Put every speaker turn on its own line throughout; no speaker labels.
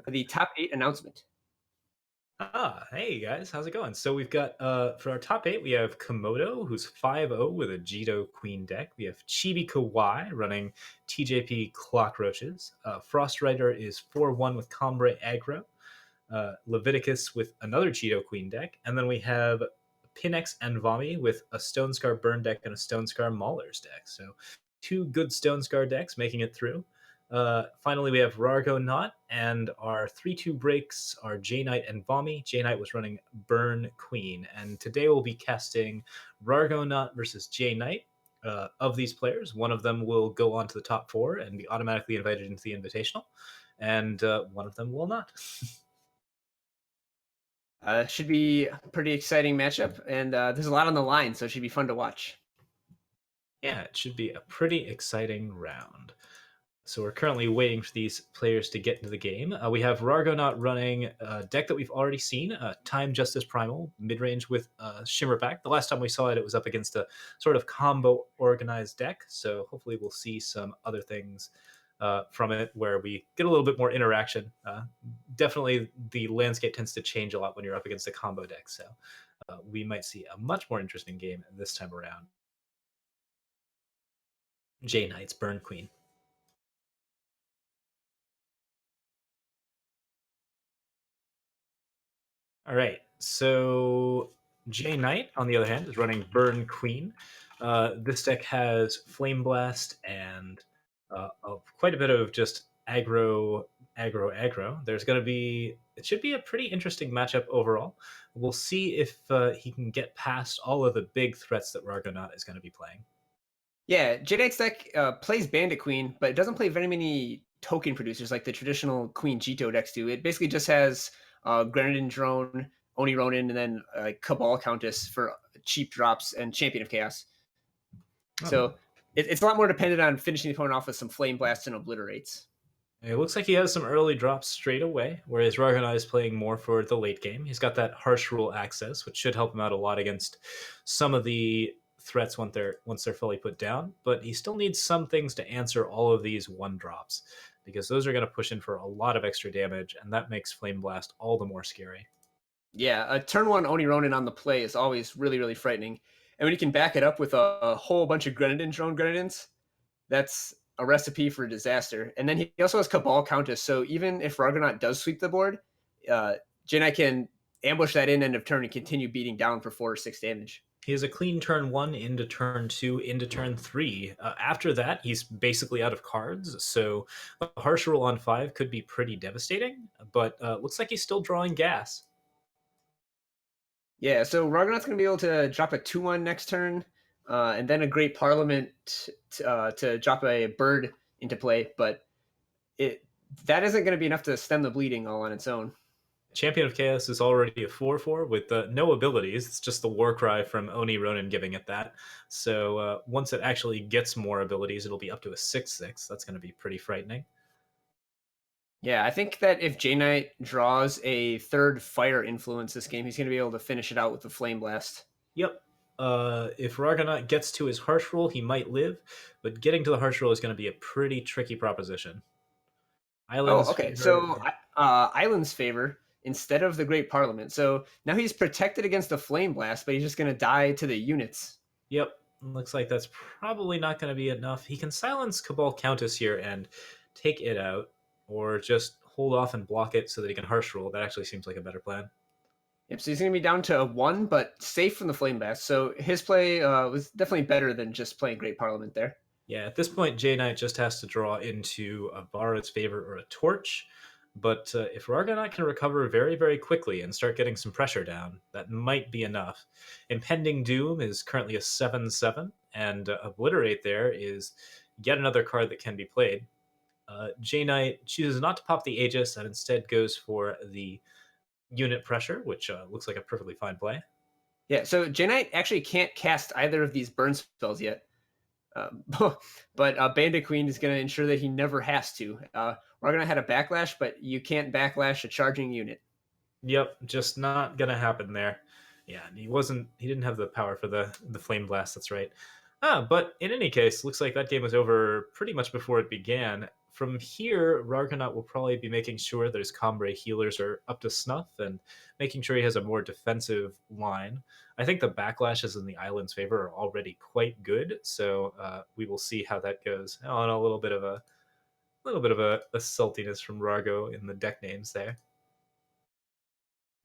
The top 8 announcement.
Hey guys, how's it going? So we've got for our top eight, we have Komodo, who's 5-0 with a Jito Queen deck. We have Chibi Kawaii running TJP Clockroaches. Frost Rider is 4-1 with Combre Aggro. Leviticus with another Cheeto Queen deck. And then we have Pinex and Vami with a Stone Scar Burn deck and a Stone Scar Maulers deck. So two good Stone Scar decks making it through. Finally, we have Rargo Knot, and our 3-2 breaks are J Knight and Vami. J Knight was running Burn Queen, and today we'll be casting Rargo Knot versus J Knight. Of these players, one of them will go on to the top four and be automatically invited into the Invitational, and one of them will not.
Should be a pretty exciting matchup, and there's a lot on the line, so it should be fun to watch.
Yeah, it should be a pretty exciting round. So we're currently waiting for these players to get into the game. We have Rargonaut running a deck that we've already seen, Time Justice Primal, mid-range with Shimmer Pack. The last time we saw it, it was up against a sort of combo organized deck. So hopefully we'll see some other things from it where we get a little bit more interaction. Definitely the landscape tends to change a lot when you're up against a combo deck. So we might see a much more interesting game this time around. J Knight's Burn Queen. All right, so J Knight, on the other hand, is running Burn Queen. This deck has Flame Blast and quite a bit of just aggro. There's going to be, it should be a pretty interesting matchup overall. We'll see if he can get past all of the big threats that Rargonaut is going to be playing.
Yeah, Jadeite's deck plays Bandit Queen, but it doesn't play very many token producers like the traditional Queen Jito decks do. It basically just has Grenadin Drone, Oni Ronin, and then Cabal Countess for cheap drops and Champion of Chaos.
Oh.
So it's a lot more dependent on finishing the opponent off with some Flame Blasts and Obliterates.
It looks like he has some early drops straight away, whereas Rargonaut is playing more for the late game. He's got that harsh rule access, which should help him out a lot against some of the threats once they're fully put down. But he still needs some things to answer all of these one drops, because those are going to push in for a lot of extra damage, and that makes Flame Blast all the more scary.
Yeah, a turn one Oni Ronin on the play is always really, really frightening. And when you can back it up with a whole bunch of Grenadin Drone Grenadins, that's a recipe for disaster. And then he also has Cabal Countess, so even if Rargonaut does sweep the board, Jaina can ambush that in end of turn and continue beating down for 4 or 6 damage.
He has a clean turn one into turn two into turn three. After that, he's basically out of cards. So a harsh rule on five could be pretty devastating, but looks like he's still drawing gas.
Yeah, so Ragnaut's going to be able to drop a 2-1 next turn, and then a Great Parliament to drop a bird into play, but it that isn't going to be enough to stem the bleeding all on its own.
Champion of Chaos is already a 4-4 with no abilities. It's just the war cry from Oni Ronin giving it that. So once it actually gets more abilities, it'll be up to a 6-6. That's going to be pretty frightening.
Yeah, I think that if J Knight draws a third fire influence this game, he's going to be able to finish it out with the Flame Blast.
Yep. If Rargonaut gets to his harsh rule, he might live, but getting to the harsh rule is going to be a pretty tricky proposition.
Oh,
Islands
okay.
favor.
So Island's favor instead of the Great Parliament. So now he's protected against the Flame Blast, but he's just going to die to the units.
Yep. Looks like that's probably not going to be enough. He can silence Cabal Countess here and take it out, or just hold off and block it so that he can harsh rule. That actually seems like a better plan.
Yep, so he's going to be down to a 1, but safe from the Flame Blast. So his play was definitely better than just playing Great Parliament there.
Yeah, at this point, J Knight just has to draw into a Vara's favor or a torch. But if Rargonaut can recover very, very quickly and start getting some pressure down, that might be enough. Impending Doom is currently a 7-7, and Obliterate there is yet another card that can be played. J Knight chooses not to pop the Aegis and instead goes for the unit pressure, which looks like a perfectly fine play.
Yeah, so J Knight actually can't cast either of these burn spells yet. But Bandit Queen is going to ensure that he never has to. Ragnar had a backlash, but you can't backlash a charging unit.
Yep, just not gonna happen there. Yeah, he didn't have the power for the flame blast. That's right. But in any case, looks like that game was over pretty much before it began. from here, Rargonaut will probably be making sure that his Combre healers are up to snuff and making sure he has a more defensive line. I think the backlashes in the island's favor are already quite good, so we will see how that goes. Oh, and a little bit of a saltiness from Rargo in the deck names there.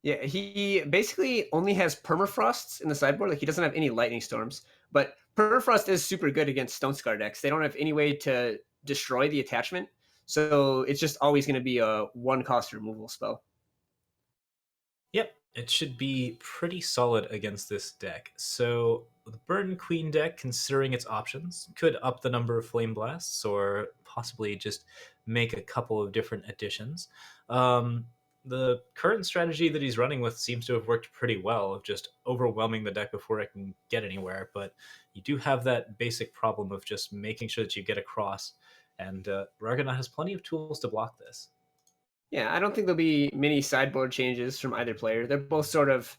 Yeah, he basically only has permafrosts in the sideboard. Like he doesn't have any lightning storms, but permafrost is super good against Stone Scar decks. They don't have any way to destroy the attachment, so it's just always going to be a one cost removal spell.
Yep, it should be pretty solid against this deck. So the Burn Queen deck, considering its options, could up the number of Flame Blasts or possibly just make a couple of different additions. Um, the current strategy that he's running with seems to have worked pretty well of just overwhelming the deck before it can get anywhere. But you do have that basic problem of just making sure that you get across. And Rargonaut has plenty of tools to block this.
Yeah, I don't think there'll be many sideboard changes from either player. They're both sort of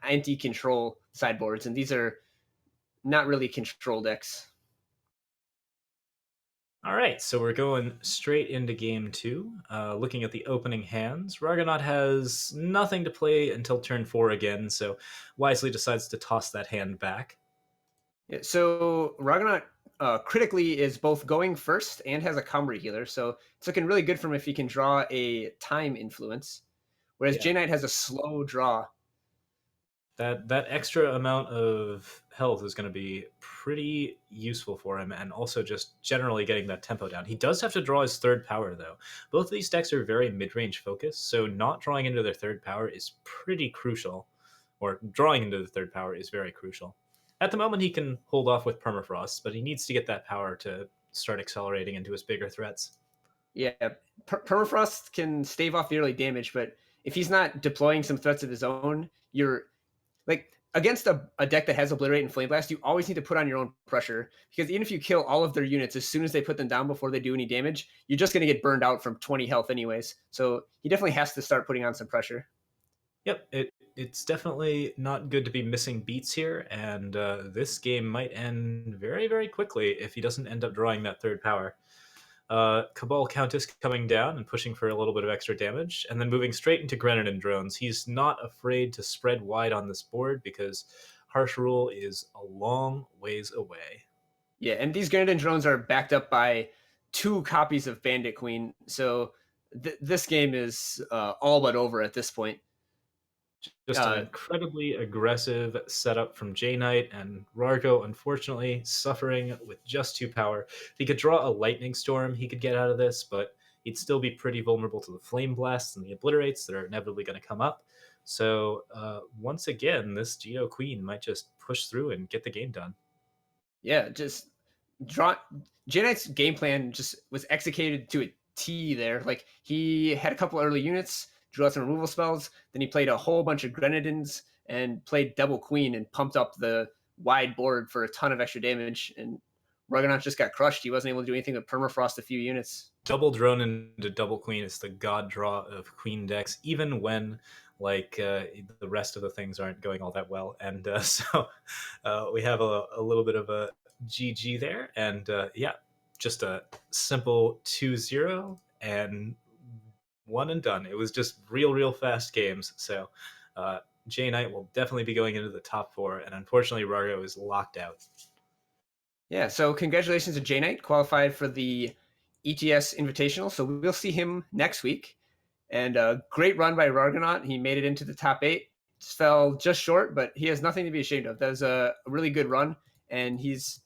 anti-control sideboards, and these are not really control decks.
All right, so we're going straight into game two. Looking at the opening hands, Rargonaut has nothing to play until turn four again, so wisely decides to toss that hand back.
Yeah, so Ragnar critically is both going first and has a Comrie healer, so it's looking really good for him if he can draw a time influence. Whereas
Yeah,
J Knight has a slow draw.
that extra amount of health is going to be pretty useful for him, and also just generally getting that tempo down. He does have to draw his third power though. Both of these decks are very mid-range focused, so not drawing into their third power is pretty crucial, or drawing into the third power is very crucial. At the moment, he can hold off with permafrost, but he needs to get that power to start accelerating into his bigger threats.
Yeah, Permafrost can stave off the early damage, but if he's not deploying some threats of his own, you're like against a deck that has Obliterate and Flame Blast, you always need to put on your own pressure because even if you kill all of their units as soon as they put them down before they do any damage, you're just going to get burned out from 20 health anyways. So he definitely has to start putting on some pressure.
Yep, it's definitely not good to be missing beats here, and this game might end very, very quickly if he doesn't end up drawing that third power. Cabal Countess coming down and pushing for a little bit of extra damage, and then moving straight into Grenadin drones. He's not afraid to spread wide on this board because Harsh Rule is a long ways away.
Yeah, and these Grenadin drones are backed up by two copies of Bandit Queen, so this game is all but over at this point.
Just an incredibly aggressive setup from J Knight, and Rargo, unfortunately, suffering with just two power. If he could draw a Lightning Storm, he could get out of this, but he'd still be pretty vulnerable to the Flame Blasts and the Obliterates that are inevitably going to come up. So, once again, this Geodude Queen might just push through and get the game done.
Yeah, just draw. J Knight's game plan just was executed to a T there. Like he had a couple early units, drew out some removal spells, then he played a whole bunch of Grenadins and played double queen and pumped up the wide board for a ton of extra damage. And Ruggernaut just got crushed. He wasn't able to do anything but permafrost a few units.
Double drone into double queen is the god draw of queen decks, even when the rest of the things aren't going all that well. And so we have a little bit of a GG there, and yeah, just a simple 2-0 and one and done. It was just real fast games. So J Knight will definitely be going into the top four, and unfortunately Rargo is locked out.
Yeah, so congratulations to J Knight, qualified for the ETS Invitational. So we'll see him next week. And a great run by Rargonaut. He made it into the top 8. Just fell just short, but he has nothing to be ashamed of. That was a really good run. And he's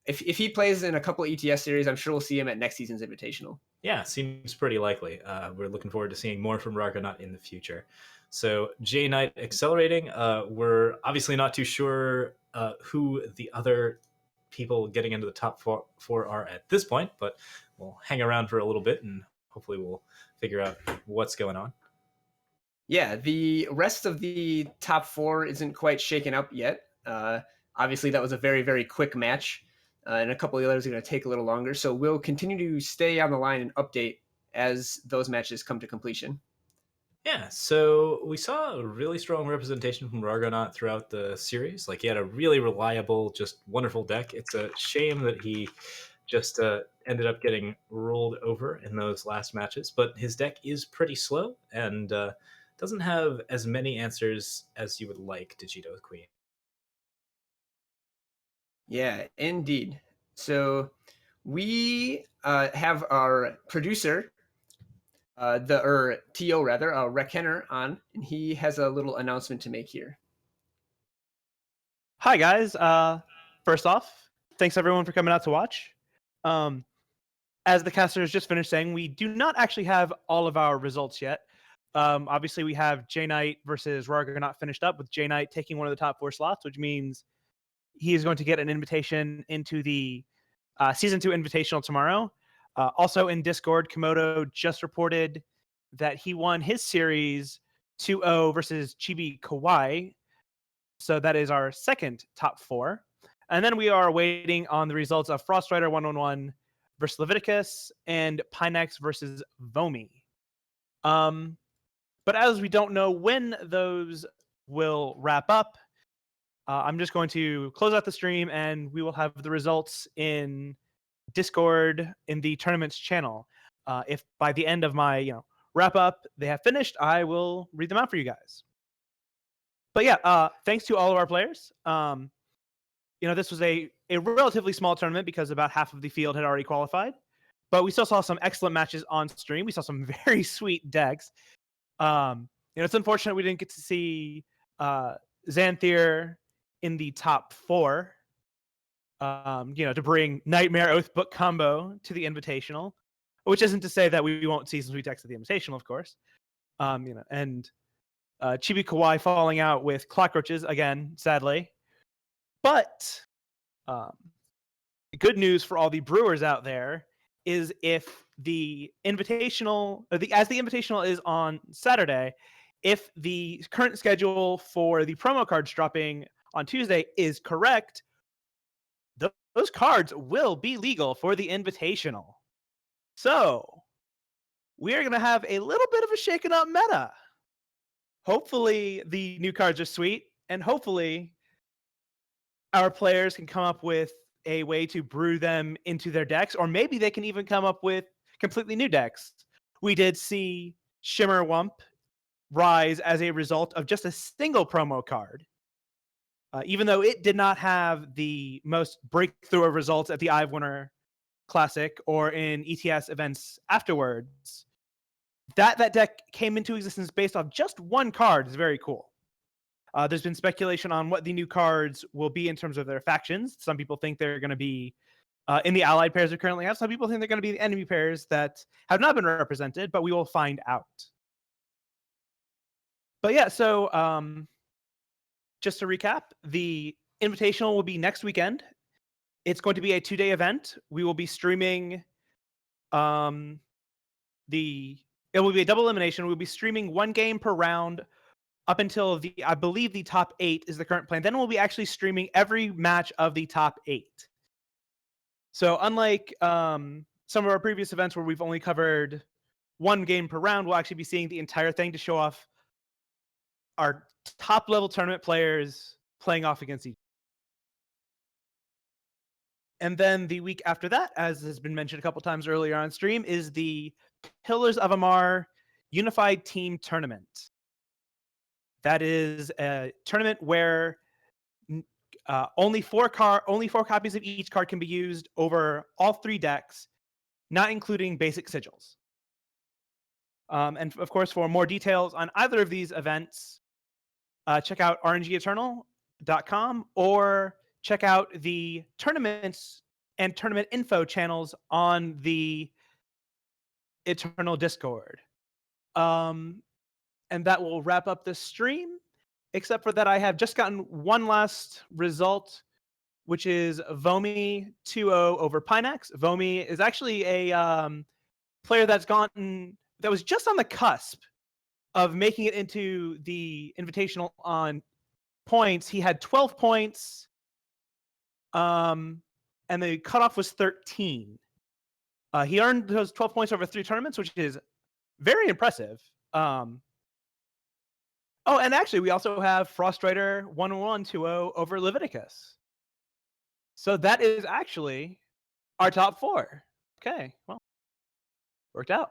if he plays in a couple ETS series, I'm sure we'll see him at next season's Invitational.
Yeah, seems pretty likely. We're looking forward to seeing more from Rargonaut in the future. So J Knight accelerating. We're obviously not too sure who the other people getting into the top four are at this point, but we'll hang around for a little bit and hopefully we'll figure out what's going on.
Yeah, the rest of the top 4 isn't quite shaken up yet. Obviously, that was a very quick match, and a couple of the others are going to take a little longer. So we'll continue to stay on the line and update as those matches come to completion.
Yeah, so we saw a really strong representation from Rargonaut throughout the series. Like he had a really reliable, just wonderful deck. It's a shame that he just ended up getting rolled over in those last matches. But his deck is pretty slow and doesn't have as many answers as you would like to Cheeto Queen.
Yeah, indeed. So we have our producer, the or TO rather, Rec Henner on, and he has a little announcement to make here.
Hi guys. First off, thanks everyone for coming out to watch. Um, as the caster has just finished saying, we do not actually have all of our results yet. Obviously, we have J Knight versus Rarga not finished up, with J Knight taking one of the top 4 slots, which means he is going to get an invitation into the Season 2 Invitational tomorrow. Also in Discord, Komodo just reported that he won his series 2-0 versus Chibi Kawai. So that is our second top 4. And then we are waiting on the results of Frost Rider 111 versus Leviticus and Pinex versus Vomi. But as we don't know when those will wrap up, I'm just going to close out the stream and we will have the results in Discord in the tournaments channel. If by the end of my wrap up they have finished, I will read them out for you guys. But yeah, thanks to all of our players. This was a relatively small tournament because about half of the field had already qualified. But we still saw some excellent matches on stream. We saw some very sweet decks. It's unfortunate we didn't get to see Xanthier in the top 4. To bring Nightmare Oathbook combo to the Invitational, which isn't to say that we won't see some sweet decks at the Invitational, of course. And Chibi Kawai falling out with Clockroaches again, sadly. But good news for all the brewers out there is if the Invitational, as the Invitational is on Saturday, if the current schedule for the promo cards dropping on Tuesday is correct, those cards will be legal for the Invitational. So we are going to have a little bit of a shaken up meta. Hopefully the new cards are sweet, and hopefully our players can come up with a way to brew them into their decks, or maybe they can even come up with completely new decks. We did see Shimmer Wump rise as a result of just a single promo card. Even though it did not have the most breakthrough of results at the Ive Winner Classic or in ETS events afterwards, that deck came into existence based off just one card is very cool. There's been speculation on what the new cards will be in terms of their factions. Some people think they're going to be in the allied pairs we currently have. Some people think they're going to be the enemy pairs that have not been represented, but we will find out. But yeah, so just to recap, the Invitational will be next weekend. It's going to be a 2-day event. We will be streaming it will be a double elimination. We'll be streaming 1 game per round up until I believe the top 8 is the current plan. Then we'll be actually streaming every match of the top 8. So unlike some of our previous events where we've only covered 1 game per round, we'll actually be seeing the entire thing to show off our top level tournament players playing off against each other. And then the week after that, as has been mentioned a couple times earlier on stream, is the Pillars of Amar Unified Team Tournament. That is a tournament where only 4 copies of each card can be used over all 3 decks, not including basic sigils. And of course, for more details on either of these events, check out aReNGeeEternal.com or check out the tournaments and tournament info channels on the Eternal Discord. And that will wrap up this stream, except for that I have just gotten one last result, which is Vomi 2-0 over Pinex. Vomi is actually a player that was just on the cusp of making it into the Invitational on points. He had 12 points, and the cutoff was 13. He earned those 12 points over 3 tournaments, which is very impressive. Oh, and actually, we also have Frost Rider 101 2-0 over Leviticus. So that is actually our top 4. Okay, well, worked out.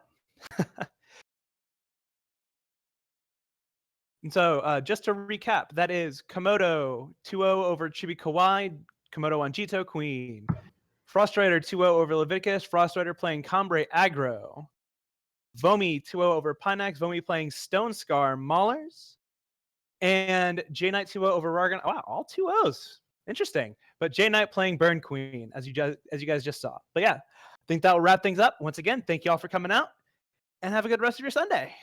And so, just to recap, that is Komodo 2-0 over Chibi Kawhi, Komodo on Jito Queen. Frostrider 2-0 over Leviticus, Frostrider playing Combre Aggro. Vomi 2-0 over Pinax, Vomi playing Stone Scar Maulers. And J Knight 2-0 over Rargon. Wow, all 2-0s. Interesting. But J Knight playing Burn Queen, as you guys just saw. But yeah, I think that will wrap things up. Once again, thank you all for coming out, and have a good rest of your Sunday.